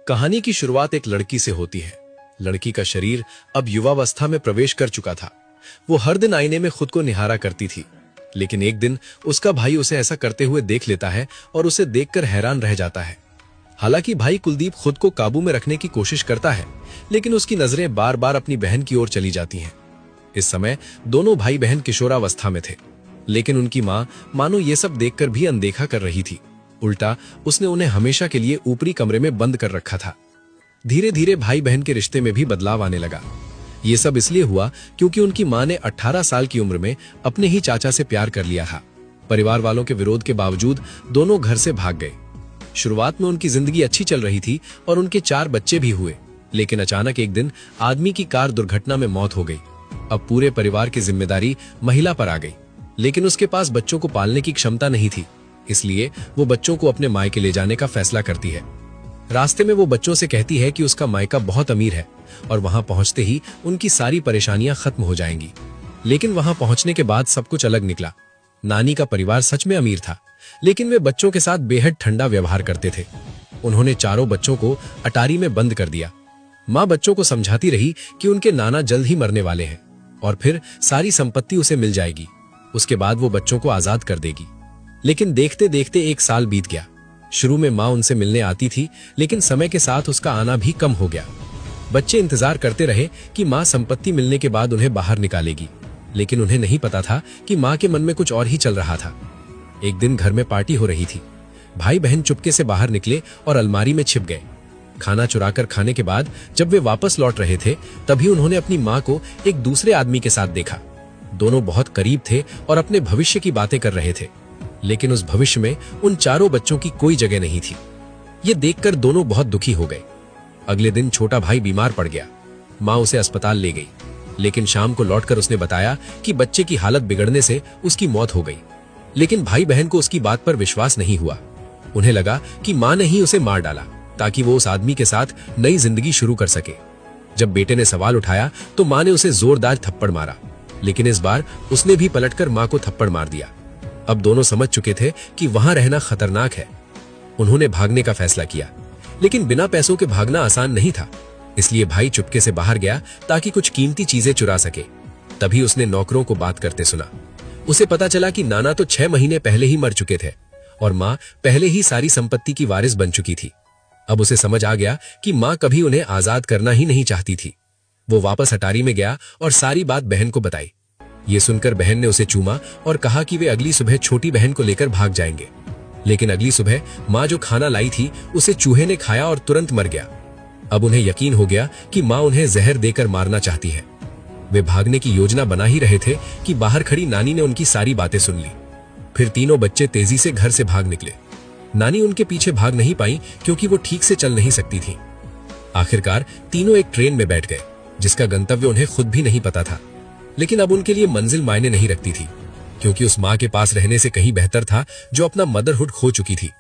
कहानी की शुरुआत एक लड़की से होती है। लड़की का शरीर अब युवावस्था में प्रवेश कर चुका था। वो हर दिन आईने में खुद को निहारा करती थी, लेकिन एक दिन उसका भाई उसे ऐसा करते हुए देख लेता है और उसे देखकर हैरान रह जाता है। हालांकि भाई कुलदीप खुद को काबू में रखने की कोशिश करता है, लेकिन उसकी नजरें बार बार अपनी बहन की ओर चली जाती हैं। इस समय दोनों भाई बहन किशोरावस्था में थे, लेकिन उनकी मां मानो ये सब देखकर भी अनदेखा कर रही थी। उल्टा उसने उन्हें हमेशा के लिए ऊपरी कमरे में बंद कर रखा था। धीरे धीरे भाई बहन के रिश्ते में भी बदलाव आने लगा। ये सब इसलिए हुआ क्योंकि उनकी मां ने 18 साल की उम्र में अपने ही चाचा से प्यार कर लिया था। परिवार वालों के विरोध के बावजूद दोनों घर से भाग गए। शुरुआत में उनकी जिंदगी अच्छी चल रही थी और उनके 4 बच्चे भी हुए, लेकिन अचानक एक दिन आदमी की कार दुर्घटना में मौत हो गई। अब पूरे परिवार की जिम्मेदारी महिला पर आ गई, लेकिन उसके पास बच्चों को पालने की क्षमता नहीं थी। इसलिए वो बच्चों को अपने मायके ले जाने का फैसला करती है। रास्ते में वो बच्चों से कहती है कि उसका मायका बहुत अमीर है और वहां पहुंचते ही उनकी सारी परेशानियां खत्म हो जाएंगी। लेकिन वहां पहुंचने के बाद सब कुछ अलग निकला। नानी का परिवार सच में अमीर था, लेकिन वे बच्चों के साथ बेहद ठंडा व्यवहार करते थे। उन्होंने चारों बच्चों को अटारी में बंद कर दिया। माँ बच्चों को समझाती रही कि उनके नाना जल्द ही मरने वाले हैं और फिर सारी संपत्ति उसे मिल जाएगी। उसके बाद वो बच्चों को आजाद कर देगी। लेकिन देखते देखते 1 साल बीत गया। शुरू में माँ उनसे मिलने आती थी, लेकिन समय के साथ उसका आना भी कम हो गया। बच्चे इंतजार करते रहे कि माँ संपत्ति मिलने के बाद उन्हें बाहर निकालेगी, लेकिन उन्हें नहीं पता था कि माँ के मन में कुछ और ही चल रहा था। एक दिन घर में पार्टी हो रही थी। भाई बहन चुपके से बाहर निकले और अलमारी में छिप गए। खाना चुराकर खाने के बाद जब वे वापस लौट रहे थे, तभी उन्होंने अपनी माँ को एक दूसरे आदमी के साथ देखा। दोनों बहुत करीब थे और अपने भविष्य की बातें कर रहे थे, लेकिन उस भविष्य में उन चारों बच्चों की कोई जगह नहीं थी। ये देखकर दोनों बहुत दुखी हो गए। अगले दिन छोटा भाई बीमार पड़ गया। माँ उसे अस्पताल ले गई, लेकिन शाम को लौटकर उसने बताया कि बच्चे की हालत बिगड़ने से उसकी मौत हो गई। लेकिन भाई बहन को उसकी बात पर विश्वास नहीं हुआ। उन्हें लगा कि माँ ने ही उसे मार डाला ताकि वो उस आदमी के साथ नई जिंदगी शुरू कर सके। जब बेटे ने सवाल उठाया तो माँ ने उसे जोरदार थप्पड़ मारा, लेकिन इस बार उसने भी पलटकर माँ को थप्पड़ मार दिया। अब दोनों समझ चुके थे कि वहां रहना खतरनाक है। उन्होंने भागने का फैसला किया, लेकिन बिना पैसों के भागना आसान नहीं था। इसलिए भाई चुपके से बाहर गया ताकि कुछ कीमती चीजें चुरा सके। तभी उसने नौकरों को बात करते सुना। उसे पता चला कि नाना तो 6 महीने पहले ही मर चुके थे और माँ पहले ही सारी संपत्ति की वारिस बन चुकी थी। अब उसे समझ आ गया कि माँ कभी उन्हें आजाद करना ही नहीं चाहती थी। वो वापस अटारी में गया और सारी बात बहन को बताई। ये सुनकर बहन ने उसे चूमा और कहा कि वे अगली सुबह छोटी बहन को लेकर भाग जाएंगे। लेकिन अगली सुबह माँ जो खाना लाई थी उसे चूहे ने खाया और तुरंत मर गया। अब उन्हें यकीन हो गया कि माँ उन्हें जहर देकर मारना चाहती है। वे भागने की योजना बना ही रहे थे कि बाहर खड़ी नानी ने उनकी सारी बातें सुन ली। फिर तीनों बच्चे तेजी से घर से भाग निकले। नानी उनके पीछे भाग नहीं पाई क्योंकि वो ठीक से चल नहीं सकती थी। आखिरकार तीनों एक ट्रेन में बैठ गए, जिसका गंतव्य उन्हें खुद भी नहीं पता था। लेकिन अब उनके लिए मंजिल मायने नहीं रखती थी, क्योंकि उस माँ के पास रहने से कहीं बेहतर था जो अपना मदरहुड खो चुकी थी।